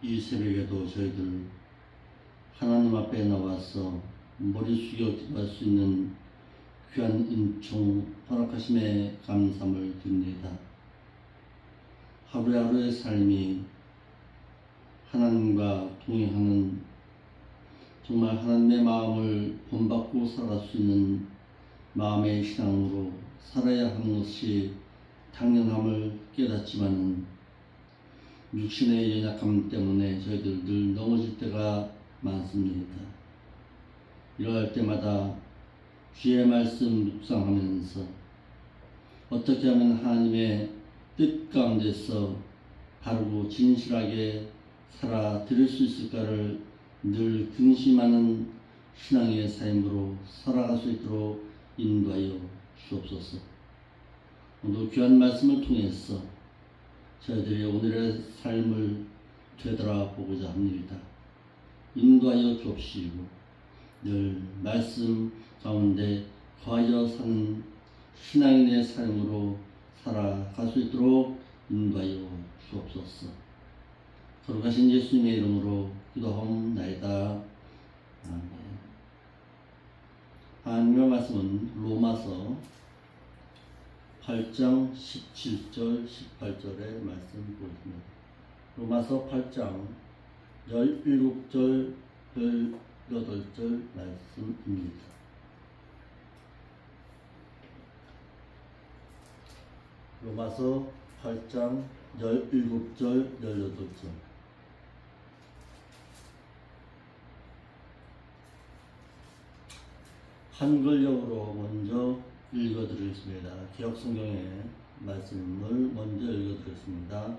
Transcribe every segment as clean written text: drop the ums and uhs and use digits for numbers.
이 새벽에도 저희들 하나님 앞에 나와서 머리 숙여 기도할 수 있는 귀한 은총 허락하심에 감사함을 드립니다. 하루하루의 삶이 하나님과 동행하는 정말 하나님의 마음을 본받고 살아갈 수 있는 마음의 신앙으로 살아야 하는 것이 당연함을 깨닫지만은 육신의 연약함 때문에 저희들 늘 넘어질 때가 많습니다. 이러할 때마다 주의 말씀 묵상하면서 어떻게 하면 하나님의 뜻 가운데서 바르고 진실하게 살아드릴 수 있을까를 늘 근심하는 신앙의 삶으로 살아갈 수 있도록 인도하여 주옵소서. 오늘 귀한 말씀을 통해서 저희들이 오늘의 삶을 되돌아보고자 합니다. 인도하여 주옵시고 늘 말씀 가운데 거하여 사는 신앙인의 삶으로 살아갈 수 있도록 인도하여 주옵소서. 거룩하신 예수님의 이름으로 기도하옵나이다. 아멘. 하나님의 말씀은 로마서 8장 17절 18절의 말씀 보겠습니다. 로마서 8장 17절 18절 말씀입니다. 로마서 8장 17절 18절. 한글역으로 먼저 읽어드리겠습니다. 기억성경의 말씀을 먼저 읽어드리겠습니다.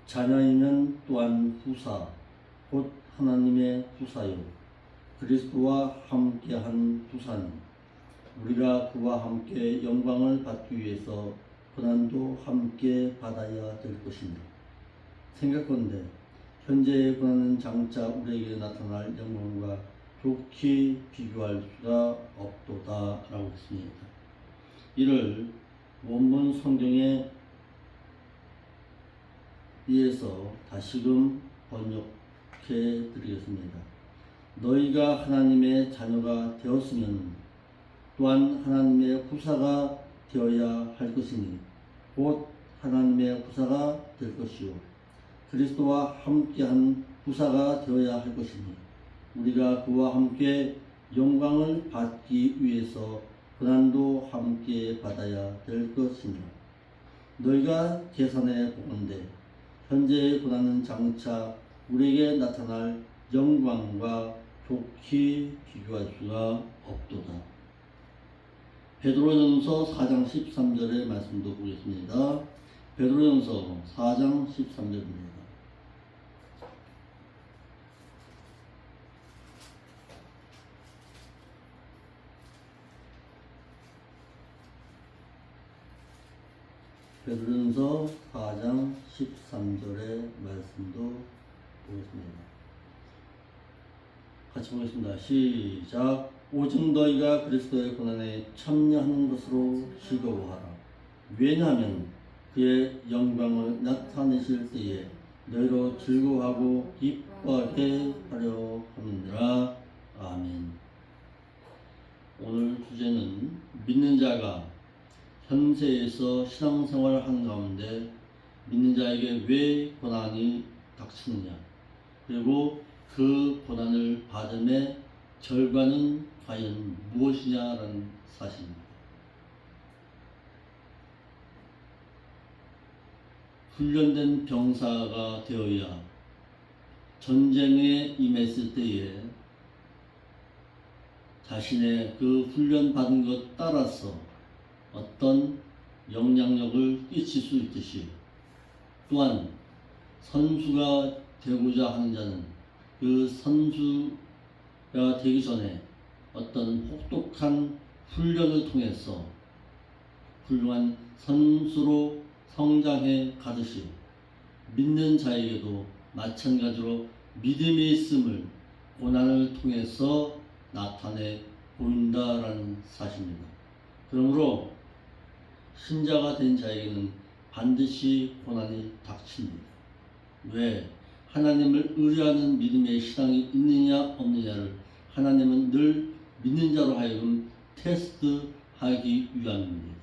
자녀이면 또한 후사, 곧 하나님의 후사요. 그리스도와 함께한 후사는 우리가 그와 함께 영광을 받기 위해서 고난도 함께 받아야 될 것입니다. 생각건대 현재의 고난은 장차 우리에게 나타날 영광과 좋게 비교할 수가 없도다 라고 했습니다. 이를 원문 성경에 의해서 다시금 번역해 드리겠습니다. 너희가 하나님의 자녀가 되었으면 또한 하나님의 후사가 되어야 할 것이니 곧 하나님의 후사가 될 것이요 그리스도와 함께한 후사가 되어야 할 것이니 우리가 그와 함께 영광을 받기 위해서 고난도 함께 받아야 될 것이니라. 너희가 계산해 보건대 현재의 고난은 장차 우리에게 나타날 영광과 좋게 비교할 수가 없도다. 베드로전서 4장 13절의 말씀도 보겠습니다. 베드로전서 4장 13절입니다. 베드로전서 4장 13절의 말씀도 보겠습니다. 같이 보겠습니다. 시작. 오직 너희가 그리스도의 고난에 참여하는 것으로 즐거워하라. 왜냐하면 그의 영광을 나타내실 때에 너희로 즐거워하고 기뻐하게 하려 함이니라. 아멘. 오늘 주제는 믿는 자가 현세에서 신앙생활을 하는 가운데 믿는 자에게 왜 고난이 닥치느냐, 그리고 그 고난을 받음의 결과는 과연 무엇이냐라는 사실입니다. 훈련된 병사가 되어야 전쟁에 임했을 때에 자신의 그 훈련받은 것 따라서 어떤 영향력을 끼칠 수 있듯이 또한 선수가 되고자 하는 자는 그 선수가 되기 전에 어떤 혹독한 훈련을 통해서 훌륭한 선수로 성장해 가듯이 믿는 자에게도 마찬가지로 믿음이 있음을 고난을 통해서 나타내 보인다라는 사실입니다. 그러므로 신자가 된 자에게는 반드시 고난이 닥칩니다. 왜? 하나님을 의뢰하는 믿음의 신앙이 있느냐 없느냐를 하나님은 늘 믿는 자로 하여금 테스트하기 위함입니다.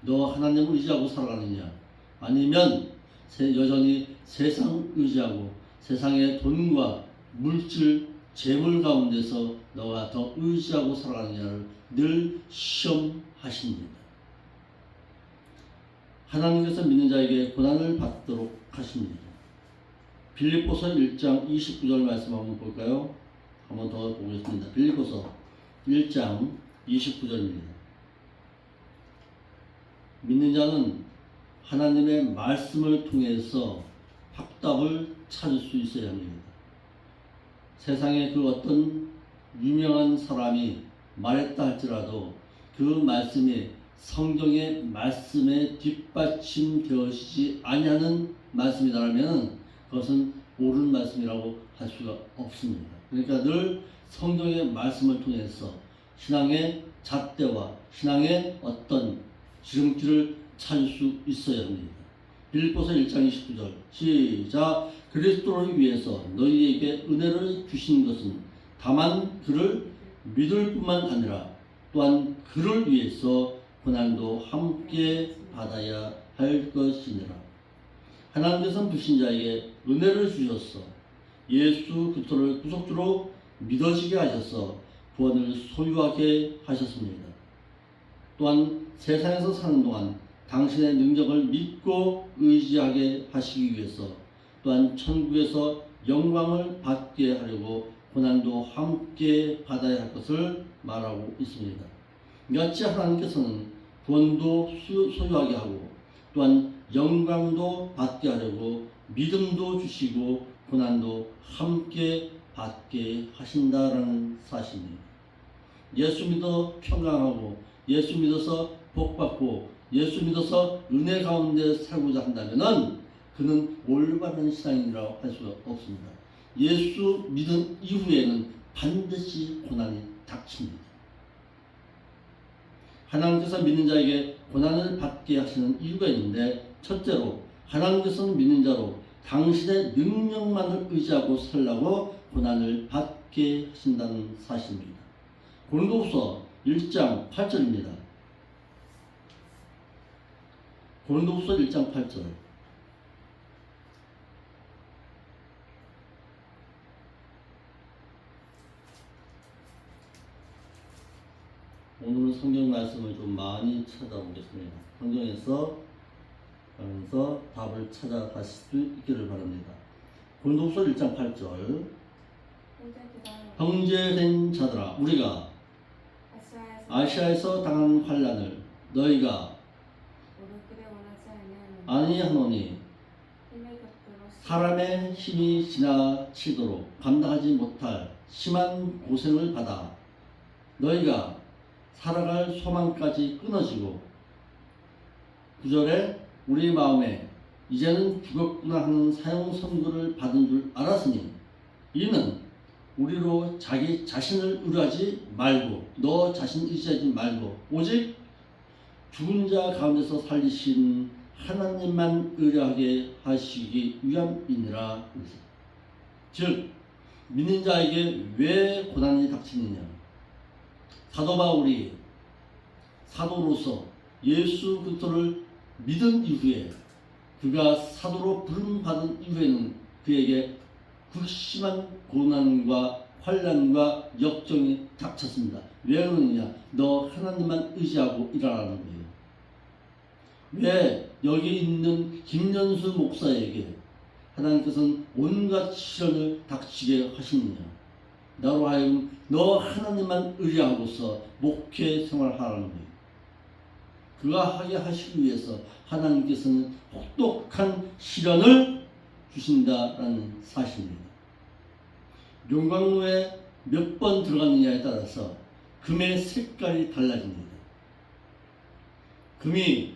너 하나님을 의지하고 살아가느냐? 아니면 여전히 세상 의지하고 세상의 돈과 물질, 재물 가운데서 너가 더 의지하고 살아가느냐를 늘 시험하십니다. 하나님께서 믿는 자에게 고난을 받도록 하십니다. 빌립보서 1장 29절 말씀 한번 볼까요? 한번 더 보겠습니다. 빌립보서 1장 29절입니다. 믿는 자는 하나님의 말씀을 통해서 확답을 찾을 수 있어야 합니다. 세상에 그 어떤 유명한 사람이 말했다 할지라도 그 말씀이 성경의 말씀에 뒷받침되어지지 아니하는 말씀이라면 그것은 옳은 말씀이라고 할 수가 없습니다. 그러니까 늘 성경의 말씀을 통해서 신앙의 잣대와 신앙의 어떤 지름길을 찾을 수 있어야 합니다. 빌립보서 1장 29절 시작. 그리스도를 위해서 너희에게 은혜를 주신 것은 다만 그를 믿을 뿐만 아니라 또한 그를 위해서 고난도 함께 받아야 할 것이니라. 하나님께서는 불신자에게 은혜를 주셔서 예수 그리스도를 구속주로 믿어지게 하셔서 구원을 소유하게 하셨습니다. 또한 세상에서 사는 동안 당신의 능력을 믿고 의지하게 하시기 위해서 또한 천국에서 영광을 받게 하려고 고난도 함께 받아야 할 것을 말하고 있습니다. 이같이 하나님께서는 구원도 소유하게 하고 또한 영광도 받게 하려고 믿음도 주시고 고난도 함께 받게 하신다라는 사실입니다. 예수 믿어 평강하고 예수 믿어서 복받고 예수 믿어서 은혜 가운데 살고자 한다면 그는 올바른 신앙이라고 할 수가 없습니다. 예수 믿은 이후에는 반드시 고난이 닥칩니다. 하나님께서 믿는 자에게 고난을 받게 하시는 이유가 있는데, 첫째로 하나님께서는 믿는 자로 당신의 능력만을 의지하고 살라고 고난을 받게 하신다는 사실입니다. 고린도후서 1장 8절입니다. 고린도후서 1장 8절. 오늘은 성경 말씀을 좀 많이 찾아보겠습니다. 성경에서 하면서 답을 찾아가실 수 있기를 바랍니다. 고린도후서 1장 8절. 형제된 자들아, 우리가 아시아에서 당한 환난을 너희가 아니하노니 사람의 힘이 지나치도록 감당하지 못할 심한 고생을 받아 너희가 살아갈 소망까지 끊어지고 9절에 우리 마음에 이제는 죽었구나 하는 사형 선고를 받은 줄 알았으니 이는 우리로 자기 자신을 의뢰하지 말고 너 자신 의지하지 말고 오직 죽은 자 가운데서 살리신 하나님만 의뢰하게 하시기 위함이니라. 즉 믿는 자에게 왜 고난이 닥치느냐. 사도 바울이 사도로서 예수 그리스도를 믿은 이후에 그가 사도로 부름받은 이후에는 그에게 극심한 고난과 환난과 역정이 닥쳤습니다. 왜 그러느냐? 너 하나님만 의지하고 일하라는 거예요. 왜 여기 있는 김연수 목사에게 하나님께서는 온갖 시련을 닥치게 하시느냐? 나로 하여금 너 하나님만 의뢰하고서 목회 생활하라는 거예요. 그가 하게 하시기 위해서 하나님께서는 혹독한 시련을 주신다라는 사실입니다. 용광로에 몇 번 들어갔느냐에 따라서 금의 색깔이 달라집니다. 금이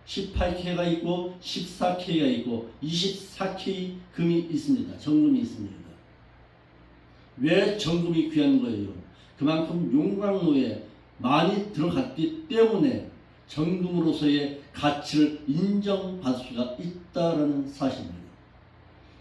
18K가 있고 14K가 있고 24K 금이 있습니다. 정금이 있습니다. 왜 정금이 귀한 거예요? 그만큼 용광로에 많이 들어갔기 때문에 정금으로서의 가치를 인정받을 수가 있다는 사실입니다.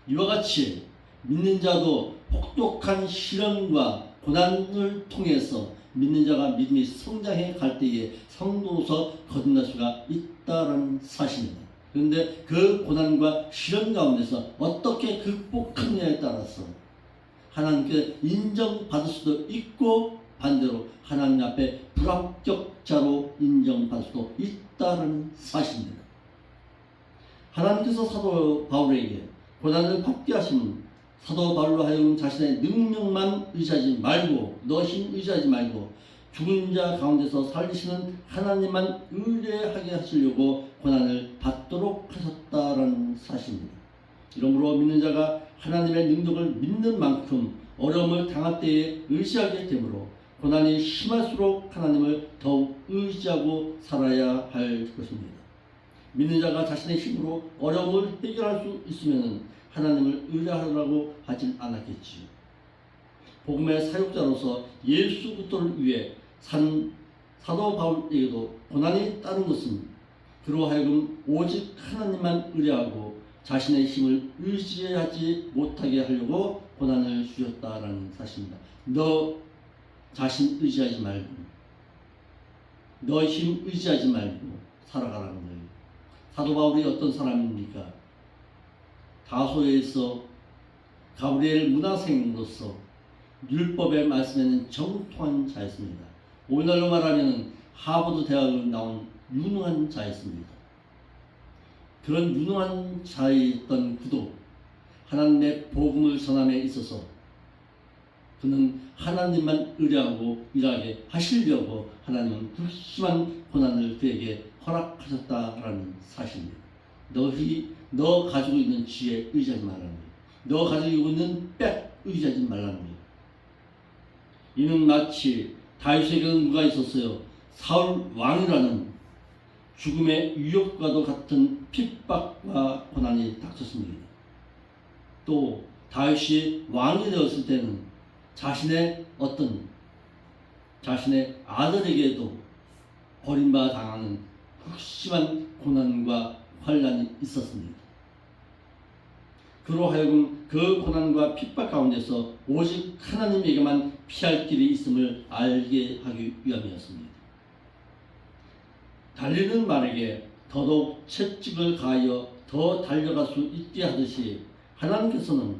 이와 같이 믿는 자도 혹독한 시련과 고난을 통해서 믿는 자가 믿음이 성장해 갈 때에 성도로서 거듭날 수가 있다는 사실입니다. 그런데 그 고난과 시련 가운데서 어떻게 극복하느냐에 따라서 하나님께 인정받을 수도 있고 반대로 하나님 앞에 불합격자로 인정받을 수도 있다는 사실입니다. 하나님께서 사도 바울에게 고난을 받게 하시면 사도 바울로 하여금 자신의 능력만 의지하지 말고 너 힘 의지하지 말고 죽은 자 가운데서 살리시는 하나님만 의뢰하게 하시려고 고난을 받도록 하셨다라는 사실입니다. 이러므로 믿는 자가 하나님의 능력을 믿는 만큼 어려움을 당할 때에 의지하게 되므로 고난이 심할수록 하나님을 더욱 의지하고 살아야 할 것입니다. 믿는 자가 자신의 힘으로 어려움을 해결할 수 있으면 하나님을 의뢰하라고 하진 않았겠지요. 복음의 사역자로서 예수 그리스도를 위해 산 사도 바울에게도 고난이 따른 것은 그로 하여금 오직 하나님만 의뢰하고 자신의 힘을 의지하지 못하게 하려고 고난을 주셨다라는 사실입니다. 너 자신 의지하지 말고 너 힘 의지하지 말고 살아가라는 거예요. 사도 바울이 어떤 사람입니까? 다소에서 가브리엘 문화생으로서 율법의 말씀에는 정통한 자였습니다. 오늘날로 말하면 하버드 대학을 나온 유능한 자였습니다. 그런 유능한 자였던 그도 하나님의 복음을 전함에 있어서 그는 하나님만 의뢰하고 일하게 하시려고 하나님은 극심한 고난을 그에게 허락하셨다라는 사실입니다. 너 가지고 있는 지혜 의지하지 말라는 거예요. 너 가지고 있는 빽 의지하지 말라는 거예요. 이는 마치 다윗에게는 누가 있었어요? 사울 왕이라는 죽음의 위협과도 같은 핍박과 고난이 닥쳤습니다. 또 다윗이 왕이 되었을 때는 자신의 아들에게도 버림받아 당하는 극심한 고난과 환난이 있었습니다. 그로 하여금 그 고난과 핍박 가운데서 오직 하나님에게만 피할 길이 있음을 알게 하기 위함이었습니다. 달리는 말에게 더더욱 채찍을 가하여 더 달려갈 수 있게 하듯이 하나님께서는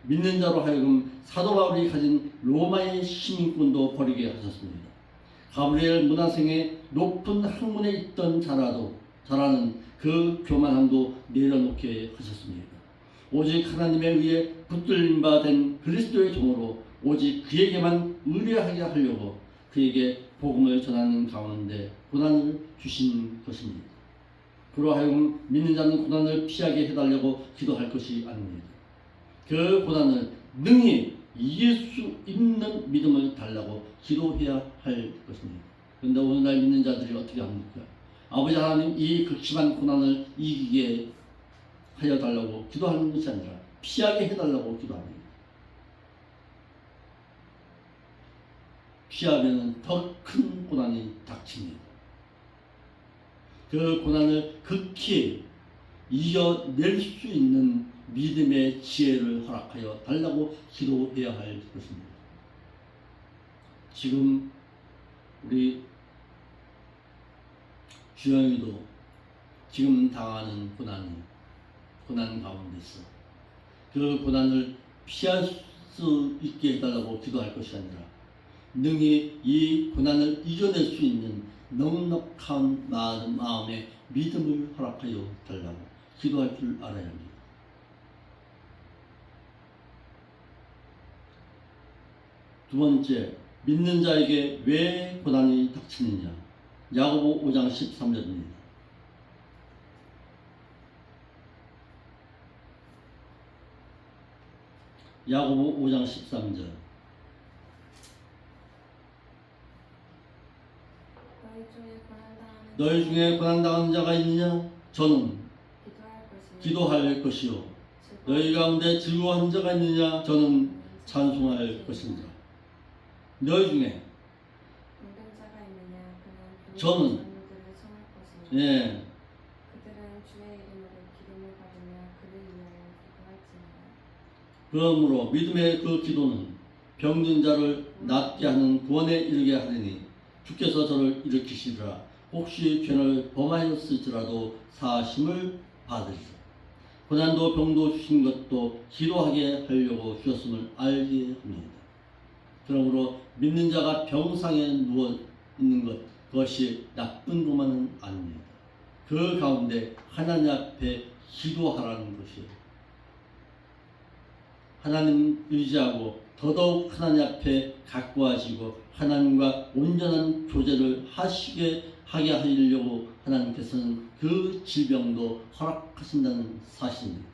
믿는 자로 하여금 사도 바울이 가진 로마의 시민권도 버리게 하셨습니다. 가브리엘 문화생의 높은 학문에 있던 자라는 그 교만함도 내려놓게 하셨습니다. 오직 하나님에 의해 붙들림 바 된 그리스도의 종으로 오직 그에게만 의뢰하게 하려고 그에게 복음을 전하는 가운데 고난을 주신 것입니다. 그로 하여금 믿는 자는 고난을 피하게 해달라고 기도할 것이 아닙니다. 그 고난을 능히 이길 수 있는 믿음을 달라고 기도해야 할 것입니다. 그런데 오늘날 믿는 자들이 어떻게 합니까? 아버지 하나님 이 극심한 고난을 이기게 하여 달라고 기도하는 것이 아니라 피하게 해달라고 기도합니다. 피하면 더 큰 고난이 닥칩니다. 그 고난을 극히 이겨낼 수 있는 믿음의 지혜를 허락하여 달라고 기도해야 할 것입니다. 지금 우리 주영이도 지금 당하는 고난 가운데서 그 고난을 피할 수 있게 해달라고 기도할 것이 아니라 능히 이 고난을 이겨낼 수 있는 넉넉한 마음에 믿음을 허락하여 달라고 기도할 줄 알아야 합니다. 두 번째, 믿는 자에게 왜 고난이 닥치느냐? 야고보 5장 13절입니다. 야고보 5장 13절. 너희 중에 고난당하는 자가 있느냐? 저는 기도할 것이요. 너희 가운데 즐거워하는 자가 있느냐? 저는 찬송할 것입니다. 너희 중에 저는 예. 그들은 주의 이름으로 기름을 받으며 그를 위하여 기도할지니라. 그러므로 믿음의 그 기도는 병든 자를 낫게 하는 구원에 이르게 하리니 주께서 저를 일으키시리라. 혹시 죄를 범하였을지라도 사하심을 받으리라. 고난도 병도 주신 것도 기도하게 하려고 주셨음을 알게 합니다. 그러므로 믿는 자가 병상에 누워 있는 것, 그것이 나쁜 것만은 아닙니다. 그 가운데 하나님 앞에 기도하라는 것이에요. 하나님 의지하고 더더욱 하나님 앞에 가까워지고 하나님과 온전한 교제를 하게 하려고 하나님께서는 그 질병도 허락하신다는 사실입니다.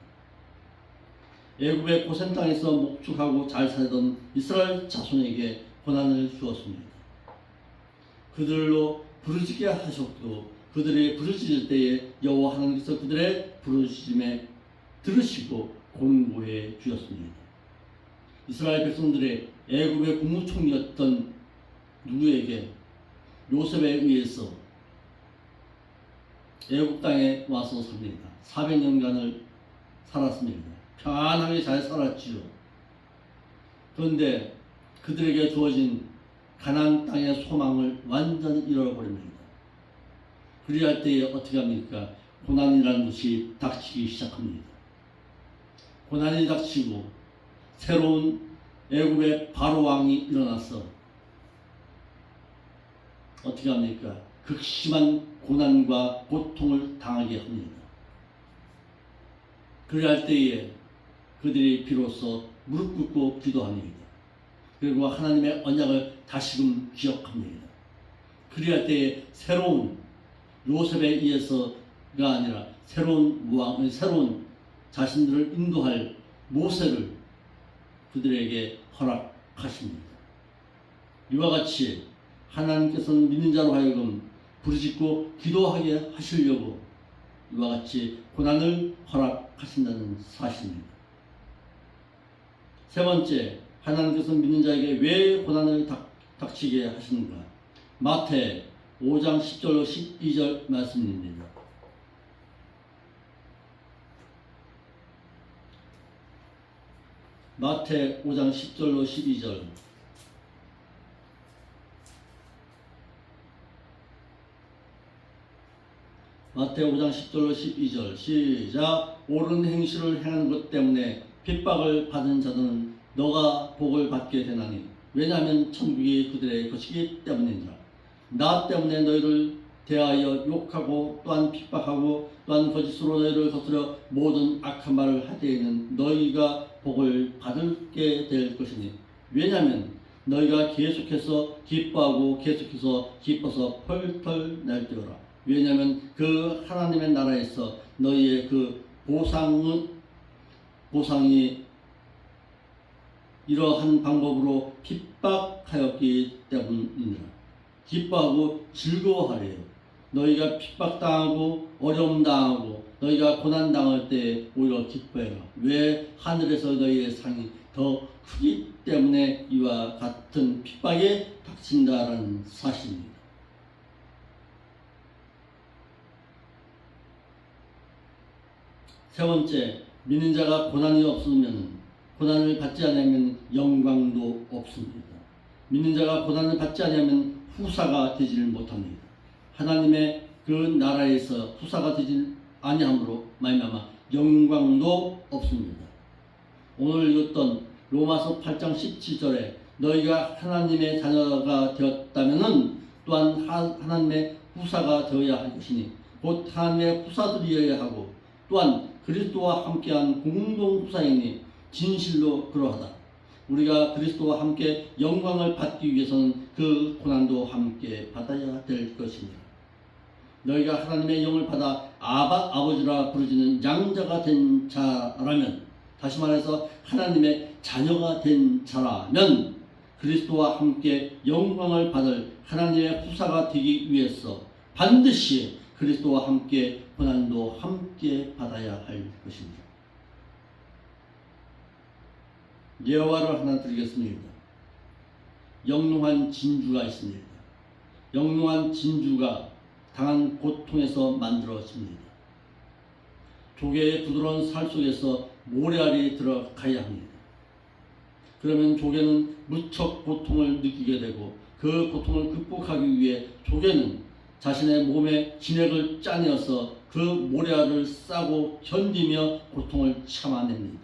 애굽의 고센 땅에서 목축하고 잘 살던 이스라엘 자손에게 고난을 주었습니다. 그들로 부르짖게 하셨고 그들이 부르짖을 때에 여호와 하나님께서 그들의 부르짖음에 들으시고 공고해 주셨습니다. 이스라엘 백성들의 애굽의 국무총리였던 누구에게 요셉에 의해서 애굽 땅에 와서 삽니다. 400년간을 살았습니다. 편안하게 잘 살았지요. 그런데 그들에게 주어진 가나안 땅의 소망을 완전히 잃어버립니다. 그리할 때에 어떻게 합니까? 고난이라는 것이 닥치기 시작합니다. 고난이 닥치고 새로운 애굽의 바로 왕이 일어나서 어떻게 합니까? 극심한 고난과 고통을 당하게 합니다. 그리할 때에 그들이 비로소 무릎 꿇고 기도합니다. 그리고 하나님의 언약을 다시금 기억합니다. 그리할 때에 새로운 요셉에 의해서가 아니라 새로운 자신들을 인도할 모세를 그들에게 허락하십니다. 이와 같이 하나님께서는 믿는 자로 하여금 부르짖고 기도하게 하시려고 이와 같이 고난을 허락하신다는 사실입니다. 세 번째, 하나님께서는 믿는 자에게 왜 고난을 닥치게 하시는가? 마태 5장 10절로 12절 말씀입니다. 마태 5장 10절로 12절. 마태 5장 10절로 12절 시작. 옳은 행실을 행하는 것 때문에 핍박을 받은 자들은 너가 복을 받게 되나니 왜냐하면 천국이 그들의 것이기 때문이니라. 나 때문에 너희를 대하여 욕하고 또한 핍박하고 또한 거짓으로 너희를 거스려 모든 악한 말을 할 때에는 너희가 복을 받게 될 것이니 왜냐하면 너희가 계속해서 기뻐하고 계속해서 기뻐서 펄펄 날뛰어라. 왜냐하면 그 하나님의 나라에서 너희의 그 보상이 이러한 방법으로 핍박하였기 때문이니라. 기뻐하고 즐거워하래요. 너희가 핍박당하고 어려움당하고 너희가 고난당할 때 오히려 기뻐해라. 왜? 하늘에서 너희의 상이 더 크기 때문에 이와 같은 핍박에 닥친다라는 사실입니다. 세 번째, 믿는 자가 고난이 없으면 고난을 받지 않으면 영광도 없습니다. 믿는 자가 고난을 받지 않으면 후사가 되지를 못합니다. 하나님의 그 나라에서 후사가 되지 아니함으로 말미암아 영광도 없습니다. 오늘 읽었던 로마서 8장 17절에 너희가 하나님의 자녀가 되었다면은 또한 하나님의 후사가 되어야 할 것이니 곧 하나님의 후사들이어야 하고 또한 그리스도와 함께한 공동 후사이니 진실로 그러하다. 우리가 그리스도와 함께 영광을 받기 위해서는 그 고난도 함께 받아야 될 것입니다. 너희가 하나님의 영을 받아 아버지라 부르짖는 양자가 된 자라면, 다시 말해서 하나님의 자녀가 된 자라면 그리스도와 함께 영광을 받을 하나님의 후사가 되기 위해서 반드시 그리스도와 함께 고난도 함께 받아야 할 것입니다. 예화를 하나 드리겠습니다. 영롱한 진주가 있습니다. 영롱한 진주가 당한 고통에서 만들어집니다. 조개의 부드러운 살 속에서 모래알이 들어가야 합니다. 그러면 조개는 무척 고통을 느끼게 되고 그 고통을 극복하기 위해 조개는 자신의 몸에 진액을 짜내어서 그 모래알을 싸고 견디며 고통을 참아냅니다.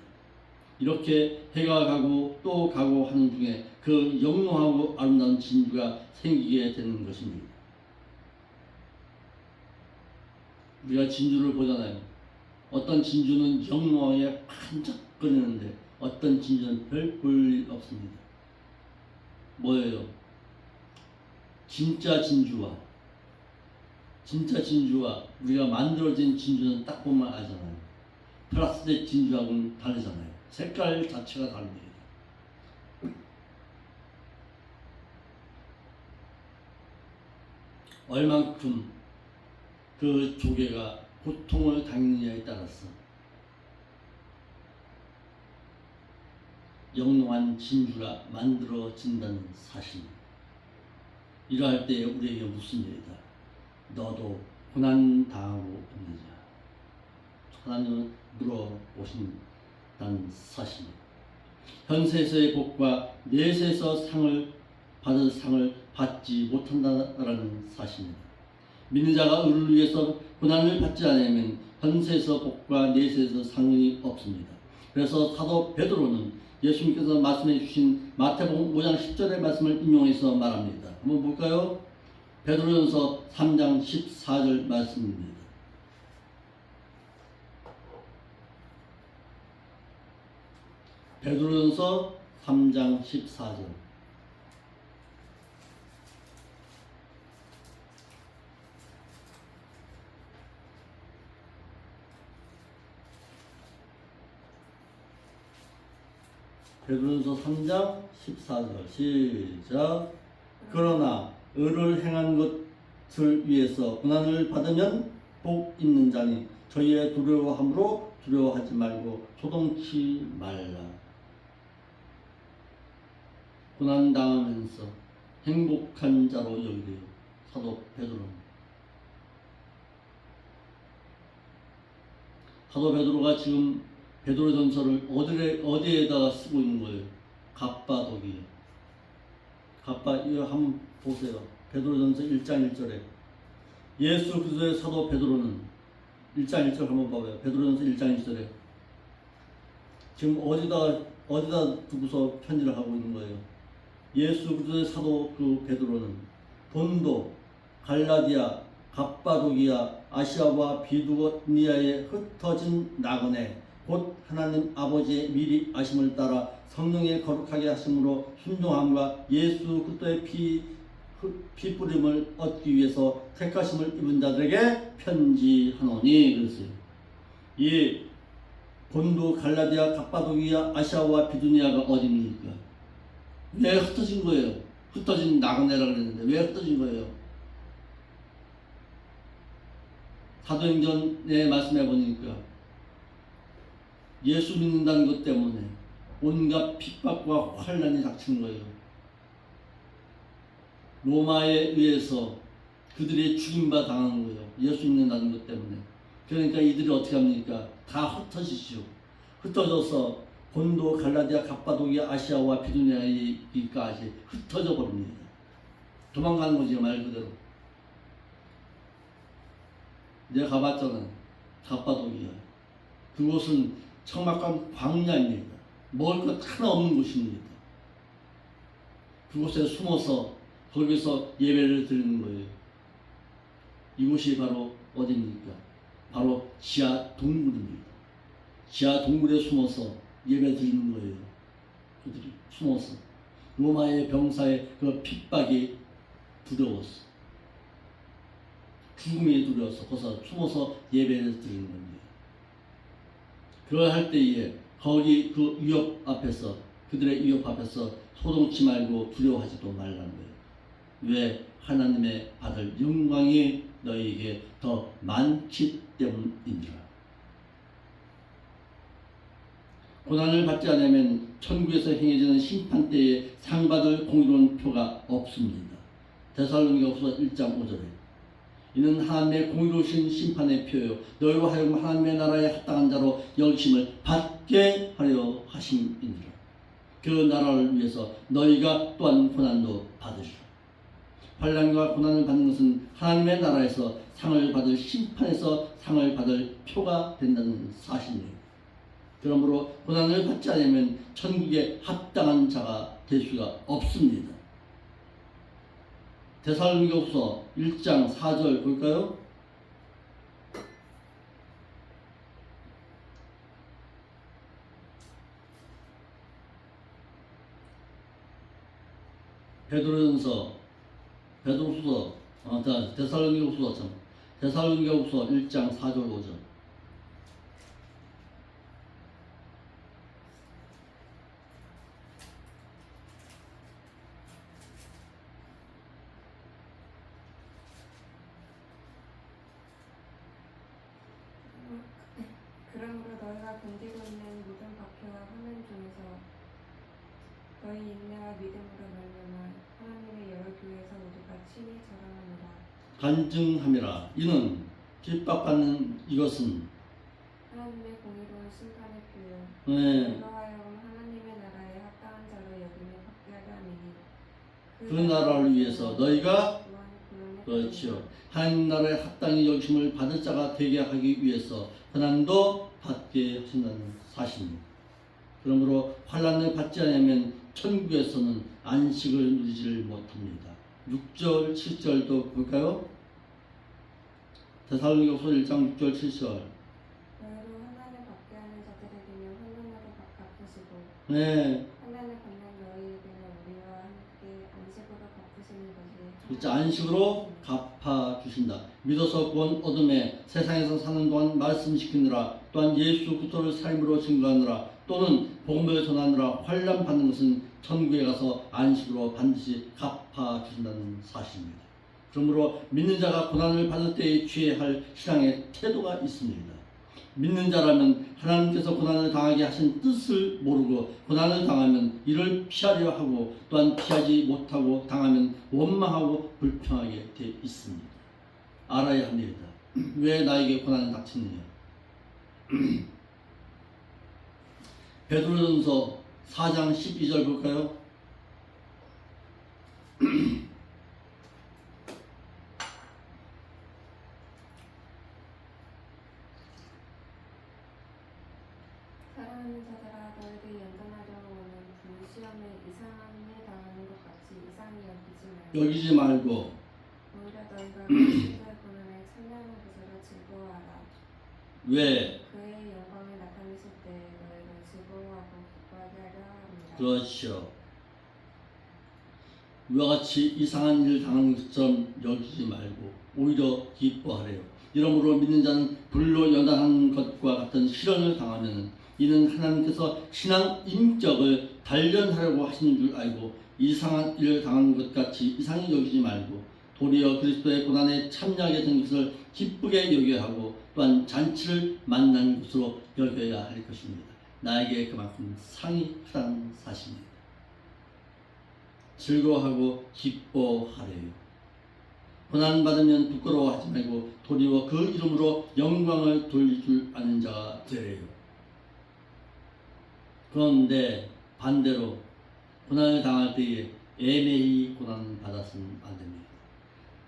이렇게 해가 가고 또 가고 하는 중에 그 영롱하고 아름다운 진주가 생기게 되는 것입니다. 우리가 진주를 보잖아요. 어떤 진주는 영롱하게 반짝거리는데 어떤 진주는 별 볼 일 없습니다. 뭐예요? 진짜 진주와 우리가 만들어진 진주는 딱 보면 알잖아요. 플라스틱 진주하고는 다르잖아요. 색깔 자체가 다릅니다. 얼만큼 그 조개가 고통을 당느냐에 따라서 영롱한 진주가 만들어진다는 사실입니다. 이러할 때에 우리에게 묻습니다. 너도 고난 당하고 있느냐? 하나님은 물어보신다는 사실입니다. 현세에서의 복과 내세에서 받을 상을 받지 못한다는 사실입니다. 믿는 자가 의를 위해서 고난을 받지 않으면 현세에서 복과 내세에서 상이 없습니다. 그래서 사도 베드로는 예수님께서 말씀해 주신 마태복음 5장 10절의 말씀을 인용해서 말합니다. 한번 볼까요? 베드로전서 3장 14절 말씀입니다. 베드로전서 3장 14절. 베드로전서 3장 14절 시작. 그러나 의를 행한 것을 위해서 고난을 받으면 복 있는 자니 저희의 두려워함으로 두려워하지 말고 소동치 말라. 고난 당하면서 행복한 자로 여기래요. 사도 베드로는. 사도 베드로가 지금 베드로전서를 어디에다가 쓰고 있는 거예요? 갑바도기에. 이거 한번 보세요. 베드로전서 1장 1절에 예수 그리스도의 사도 베드로는 1장 1절 한번 봐봐요. 베드로전서 1장 1절에 지금 어디다 두고서 편지를 하고 있는 거예요? 예수 그리스도의 사도 그 베드로는 본도, 갈라디아, 갑바도기아, 아시아와 비두니아에 흩어진 나그네 곧 하나님 아버지의 미리 아심을 따라 성령의 거룩하게 하심으로 순종함과 예수 그리스도의 피 뿌림을 얻기 위해서 택하심을 입은 자들에게 편지하노니. 그랬어요. 이 본도, 갈라디아, 갑바도기아, 아시아와 비두니아가 어디입니까? 왜 흩어진 거예요? 흩어진 나그네라고 그랬는데 왜 흩어진 거예요? 사도행전에 말씀해 보니까 예수 믿는다는 것 때문에 온갖 핍박과 환난이 닥친 거예요. 로마에 의해서 그들이 죽임바 당하는 거예요. 예수 믿는다는 것 때문에. 그러니까 이들이 어떻게 합니까? 다 흩어지죠. 흩어져서 본도, 갈라디아, 갑바도기아, 아시아와 비두니아까지 흩어져 버립니다. 도망가는 거지 말 그대로. 내가 가봤잖아. 갑바도기아. 그곳은 적막한 광야입니다. 먹을 것 하나 없는 곳입니다. 그곳에 숨어서 거기서 예배를 드리는 거예요. 이곳이 바로 어디입니까? 바로 지하 동굴입니다. 지하 동굴에 숨어서 예배 드리는 거예요. 그들이 숨어서 로마의 병사의 그 핍박이 두려웠어. 죽음이 두려워서 거기서 숨어서 예배를 드리는 겁니다. 그걸 할 때에 거기 그 위협 앞에서 그들의 위협 앞에서 소동치 말고 두려워하지도 말라는 거예요. 왜? 하나님의 받을 영광이 너희에게 더 많기 때문이니라. 고난을 받지 않으면 천국에서 행해지는 심판 때에 상받을 공의로운 표가 없습니다. 데살로니가후서 1장 5절에 이는 하나님의 공의로우신 심판의 표요 너희로 하여금 하나님의 나라에 합당한 자로 여기심을 받게 하려 하심이니라. 그 나라를 위해서 너희가 또한 고난도 받으시라. 환난과 고난을 받는 것은 하나님의 나라에서 상을 받을 심판에서 상을 받을 표가 된다는 사실이에요. 그러므로 고난을 받지 않으면 천국에 합당한 자가 될 수가 없습니다. 데살로니가후서 1장 4절 볼까요? 데살로니가후서 1장 4절 5절. 그러므로 너희가 견디고 있는 모든 박해와 환난 중에서 너희 인내와 믿음으로 말미암아 하나님의 여러 교회에서 모두가 친히 자랑하노라. 간증함이라. 이는 핍박받는 이것은 하나님의 공의로운 심판의 표요 네, 너희가 하여금 하나님의 나라에 합당한 자로 여김을 받게 하려 함이니 그 나라를 위해서 너희가 또한 구원의 그렇지요. 하나님 나라에 합당히 여김을 받을 자가 되게 하기 위해서 고난도 받게 하신다는 사실입니다. 그러므로 환난을 받지 않으면 천국에서는 안식을 누리지를 못합니다. 6절 7절도 볼까요? 데살로니가후서 1장 6절 7절. 너희로 환난을 받게 하는 자들에게는 환난으로 갚으시고 네, 환난을 받는 너희에게는 우리와 함께 안식으로 갚으시는 것이 진짜 안식으로 갚아 주신다. 믿어서 구원 얻음에 세상에서 사는 동안 말씀시키느라, 또한 예수 그리스도를 삶으로 증거하느라, 또는 복음을 전하느라 환난 받는 것은 천국에 가서 안식으로 반드시 갚아 주신다는 사실입니다. 그러므로 믿는 자가 고난을 받을 때에 취해야 할 신앙의 태도가 있습니다. 믿는 자라면 하나님께서 고난을 당하게 하신 뜻을 모르고 고난을 당하면 이를 피하려 하고, 또한 피하지 못하고 당하면 원망하고 불평하게 돼 있습니다. 알아야 합니다. 왜 나에게 고난이 닥치느냐? 베드로전서 4장 12절 볼까요? 사랑하는 자들아 너희들이 연단하려고 하는 그 시험에 이상한 일 당하는 것 같이 이상히 여기지 말고 오히려 너희가 그리스도의 고난에 참여하는 것으로 즐거워하라. 왜? 그의 영광을 나타내실 때 너희를 즐거워하고 기뻐하게 하려 합니다. 그렇죠. 이와 같이 이상한 일을 당하는 것처럼 여기지 말고 오히려 기뻐하래요. 이러므로 믿는 자는 불로 연단하는 것과 같은 시련을 당하면 이는 하나님께서 신앙 인격을 단련하려고 하시는 줄 알고 이상한 일을 당하는 것 같이 이상히 여기지 말고 도리어 그리스도의 고난에 참여하게 된 것을 기쁘게 여겨야 하고, 또한 잔치를 만난 것으로 여겨야 할 것입니다. 나에게 그만큼 상이 크다는 사실입니다. 즐거워하고 기뻐하래요. 고난받으면 부끄러워하지 말고 도리어 그 이름으로 영광을 돌릴 줄 아는 자가 되래요. 그런데 반대로 고난을 당할 때에 애매히 고난을 받았으면 안 됩니다.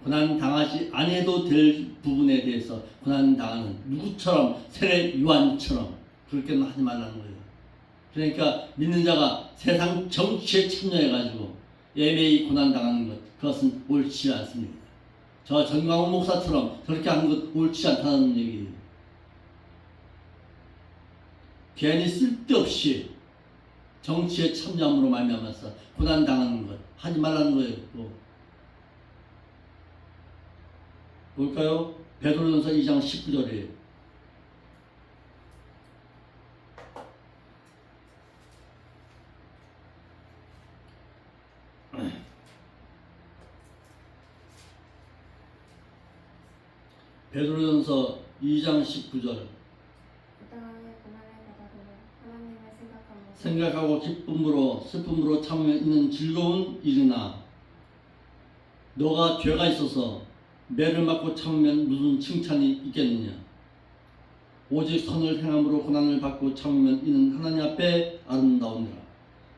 고난 당하지 않아도 될 부분에 대해서 고난 당하는 누구처럼 세례 요한처럼 그렇게는 하지 말라는 거예요. 그러니까 믿는 자가 세상 정치에 참여해가지고 애매히 고난 당하는 것, 그것은 옳지 않습니다. 저 전광훈 목사처럼 그렇게 하는 것 옳지 않다는 얘기예요. 괜히 쓸데없이 정치에 참여함으로 말미암아서 고난 당하는 것 하지 말라는 거예요. 또 볼까요? 베드로전서 2장 19절이에요. 베드로전서 2장 19절. 생각하고 기쁨으로 슬픔으로 참으면 있는 즐거운 일이나 너가 죄가 있어서 매를 맞고 참으면 무슨 칭찬이 있겠느냐. 오직 선을 행함으로 고난을 받고 참으면 이는 하나님 앞에 아름다우니라.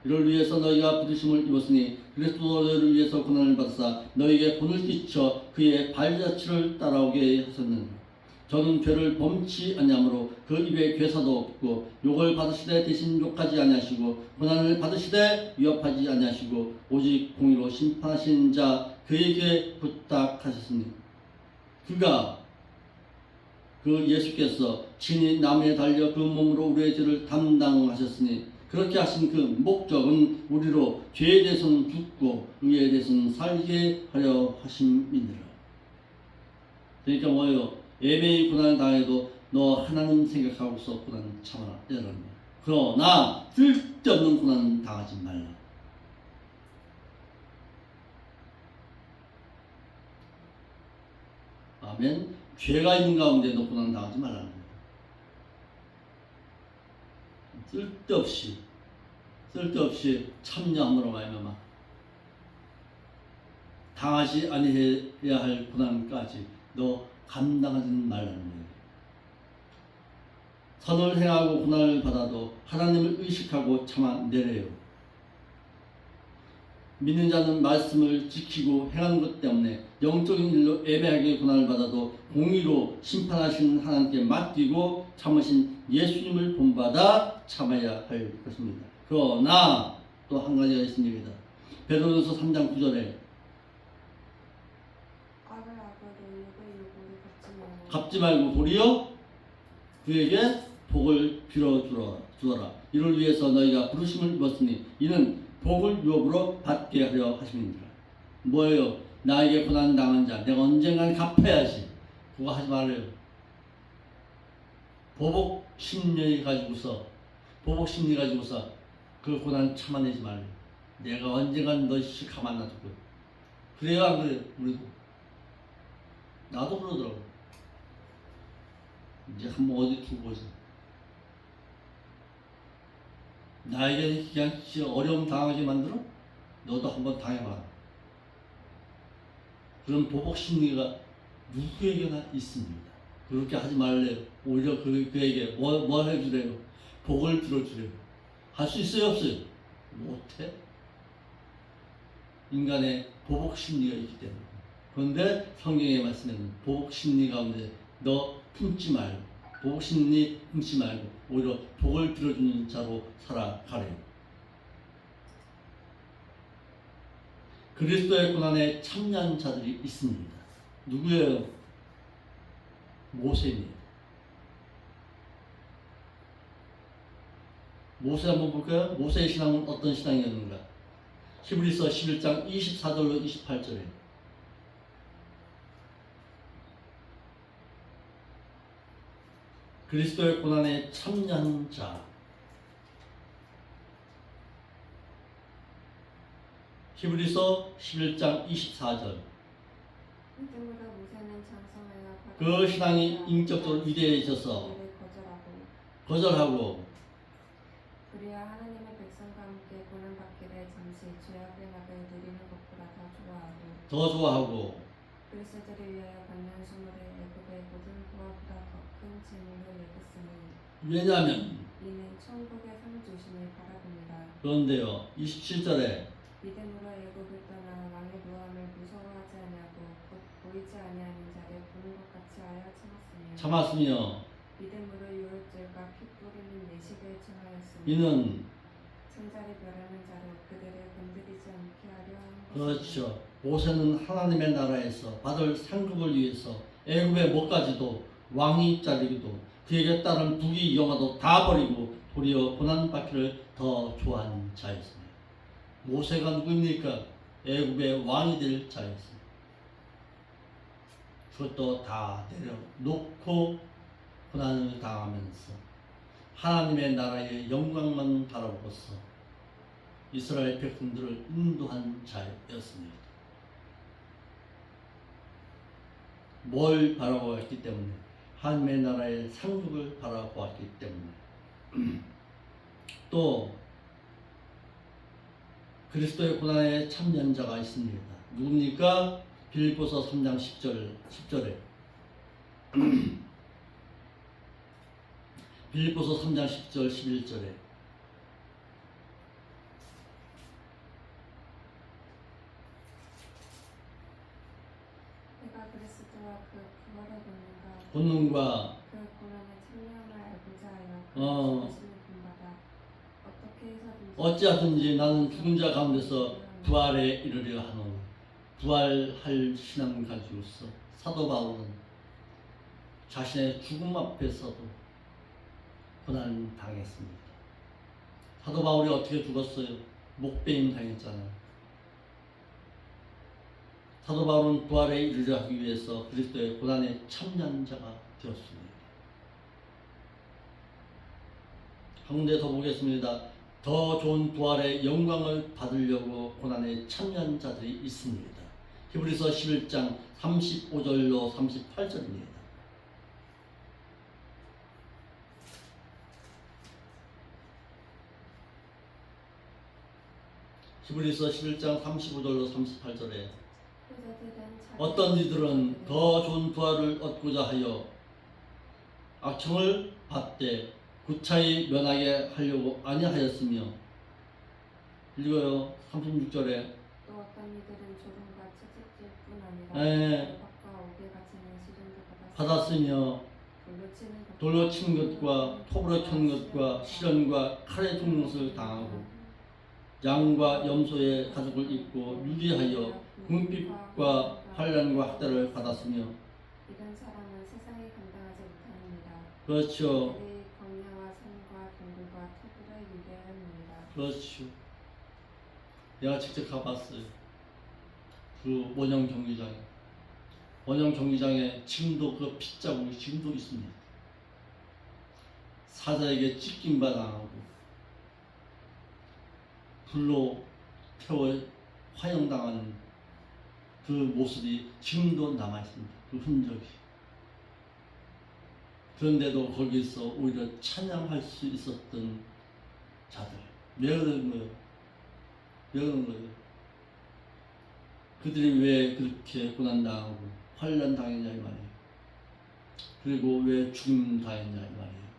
이를 위해서 너희가 부르심을 입었으니 그리스도 너희를 위해서 고난을 받으사 너희에게 본을 끼쳐 그의 발자취를 따라오게 하셨느니라. 저는 죄를 범치 아니하므로 그 입에 괴사도 없고 욕을 받으시되 대신 욕하지 아니하시고 고난을 받으시되 위협하지 아니하시고 오직 공의로 심판하신 자 그에게 부탁하셨으니 그가 그 예수께서 친히 나무에 달려 그 몸으로 우리의 죄를 담당하셨으니 그렇게 하신 그 목적은 우리로 죄에 대해서는 죽고 의에 대해서는 살게 하려 하심이니라. 그러니까 뭐예요? 예배의 고난을 당해도 너 하나님 생각하고서 고난 참아라 이라는 거예요. 그러나 쓸데없는 고난 당하지 말라. 아멘. 죄가 있는 가운데도 고난 당하지 말라는 거예요. 쓸데없이 참여함으로 말미암아 당하지 아니해야 할 고난까지 너 감당하지 말라는 거예요. 선을 행하고 고난을 받아도 하나님을 의식하고 참아내래요. 믿는 자는 말씀을 지키고 행하는 것 때문에 영적인 일로 애매하게 고난을 받아도 공의로 심판하시는 하나님께 맡기고 참으신 예수님을 본받아 참아야 할 것입니다. 그러나 또 한 가지가 있습니다. 베드로전서 3장 9절에 악을 악으로 욕을 욕으로 갚지 말고 도리어 그에게 복을 빌어주어라. 이를 위해서 너희가 부르심을 입었으니 이는 복을 유업으로 받게 하려 하심이니라. 뭐예요? 나에게 고난 당한 자 내가 언젠간 갚아야지. 그거 하지 말아요. 보복 심리 가지고서 그 고난 참아내지 말아요. 내가 언젠간 너씨 가만 놔둘 거야. 그래요 안 그래요? 우리도 나도 그러더라고. 이제 한번 어디 두고 보자. 나에게 그냥 어려움 당하게 만들어? 너도 한번 당해봐. 그런 보복 심리가 누구에게나 있습니다. 그렇게 하지 말래요. 오히려 그에게 뭘 해주래요? 복을 빌어주래요. 할 수 있어요? 없어요? 못해. 인간의 보복 심리가 있기 때문에. 그런데 성경의 말씀에는 보복 심리 가운데 너 품지 말고 보복 심리 품지 말고 오히려 복을 빌어주는 자로 살아가래요. 그리스도의 고난에 참여한 자들이 있습니다. 누구예요? 모세입니다. 모세 한번 볼까요? 모세의 신앙은 어떤 신앙이었는가? 히브리서 11장 24절로 28절에 그리스도의 고난에 참여한 자. 히브리서 11장 24절. 믿음으로 모세는 장성하여 그 신앙이 인격적으로 위대해져서 거절하고 그리야 하나님의 백성과 함께 고난받게 될 잠시 죄악의 낙을 누리는 것보다 더 좋아하고 그리스도를 위하여 받는 수모를 애굽의 모든 부하보다 더 큰 재물로 여겼으니 왜냐하면 이는 천국의 상 주심을 바라봅니다. 그런데요 27절에 믿음으로 애굽을 떠나 왕의 노함을 무서워하지 아니하고 곧 보이지 아니하는 자를 보는 것 같이 하여 참았으며 믿음으로 유월절과 피 뿌리는 내식을 청하였으며 이는 승자를 멸하는 자로 그들을 건드리지 않게 하려 한 그렇죠. 모세는 하나님의 나라에서 받을 상급을 위해서 애굽의 뭐까지도 왕이 자리기도 그에게 따른 부귀 영화도 다 버리고 도리어 고난받기를 더 좋아하는 자였습니다. 모세가 누구입니까? 애굽의 왕이 될 자였습니다. 그것도 다 내려놓고 고난을 당하면서 하나님의 나라의 영광만 바라보고서 이스라엘 백성들을 인도한 자였습니다. 뭘 바라보았기 때문에? 하나님의 나라의 상급을 바라보았기 때문에. 또 그리스도의 고난에 참여한 자가 있습니다. 누굽니까? 빌립보서 3장 10절에 빌립보서 3장 10절 11절에 그리스도와 그 부활의 권능과 본능과 그 고난의 참여함을 알고자 하여 어. 죽으심을 본받아 어떻게 해서든지 어찌하든지 나는 죽은 자 가운데서 부활에 이르려 하노니 부활할 신앙을 가지고서 사도 바울은 자신의 죽음 앞에서도 고난을 당했습니다. 사도 바울이 어떻게 죽었어요? 목배임 당했잖아요. 사도 바울은 부활에 이르려 하기 위해서 그리스도의 고난에 참여한 자가 되었습니다. 한 군데 더 보겠습니다. 더 좋은 부활의 영광을 받으려고 고난에 참여한 자들이 있습니다. 히브리서 11장 35절로 38절입니다. 히브리서 11장 35절로 38절에 어떤 이들은 더 좋은 부활을 얻고자 하여 악청을 받되 구차히 면하게 하려고 아니하였으며 읽어요. 36절에 또 어떤 이들은 조롱과 채찍질뿐 아니라 핍박과 옥에 갇히는 시련도 받았으며 돌로 친 것과 톱으로 친 것과 시련과 칼에 죽는 것을 당하고 양과 염소의 가죽을 입고 유리하여 궁핍과 환난과 학대를 받았으며 이런 사람은 세상에 감당하지 못합니다. 그렇죠. 그들이 광야와 산과 동굴과 토굴에 유대합니다. 그렇죠. 내가 직접 가봤어요. 그 원형 경기장에. 원형 경기장에 지금도 그 핏자국이 지금도 있습니다. 사자에게 찢김바 당하고 불로 태워 화형당하는 그 모습이 지금도 남아있습니다. 그 흔적이. 그런데도 거기서 오히려 찬양할 수 있었던 자들. 왜 그런 거예요? 왜 그런 거예요? 그들이 왜 그렇게 고난당하고 환난당했냐 이 말이에요. 그리고 왜 죽음 당했냐 이 말이에요.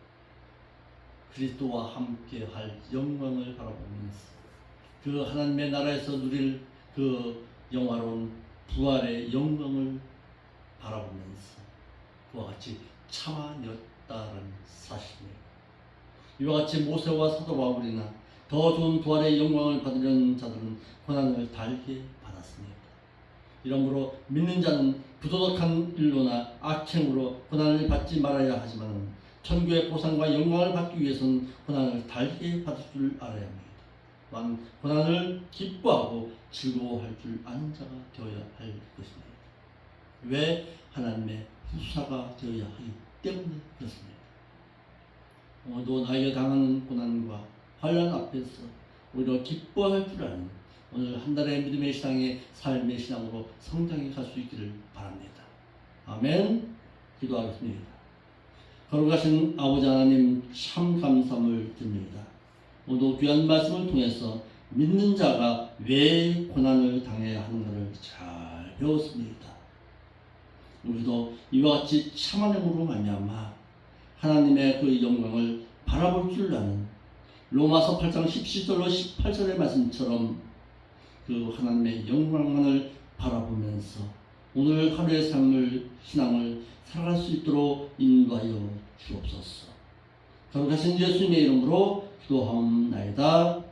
그리스도와 함께 할 영광을 바라보면서 그 하나님의 나라에서 누릴 그 영화로운 부활의 영광을 바라보면서 그와 같이 참아냈다는 사실이에요. 이와 같이 모세와 사도 바울이나 더 좋은 부활의 영광을 받으려는 자들은 고난을 달게 받았습니다. 이러므로 믿는 자는 부도덕한 일로나 악행으로 고난을 받지 말아야 하지만 천국의 보상과 영광을 받기 위해서는 고난을 달게 받을 줄 알아야 합니다. 또한 고난을 기뻐하고 즐거워할 줄 아는 자가 되어야 할 것입니다. 왜? 하나님의 후사가 되어야 하기 때문에 그렇습니다. 오늘도 나에게 당하는 고난과 환난 앞에서 오히려 기뻐할 줄 아는 오늘 한 달의 믿음의 신앙의 삶의 신앙으로 성장해 갈 수 있기를 바랍니다. 아멘. 기도하겠습니다. 거룩하신 아버지 하나님 참 감사함을 드립니다. 오늘도 귀한 말씀을 통해서 믿는 자가 왜 고난을 당해야 하는가를 잘 배웠습니다. 우리도 이와 같이 참아냄으로 말미암아 하나님의 그 영광을 바라볼 줄 아는 로마서 8장 17절로 18절의 말씀처럼 그 하나님의 영광만을 바라보면서 오늘 하루의 삶을 신앙을 살아갈 수 있도록 인도하여 주옵소서. 거룩하신 예수님의 이름으로 기도하옵나이다.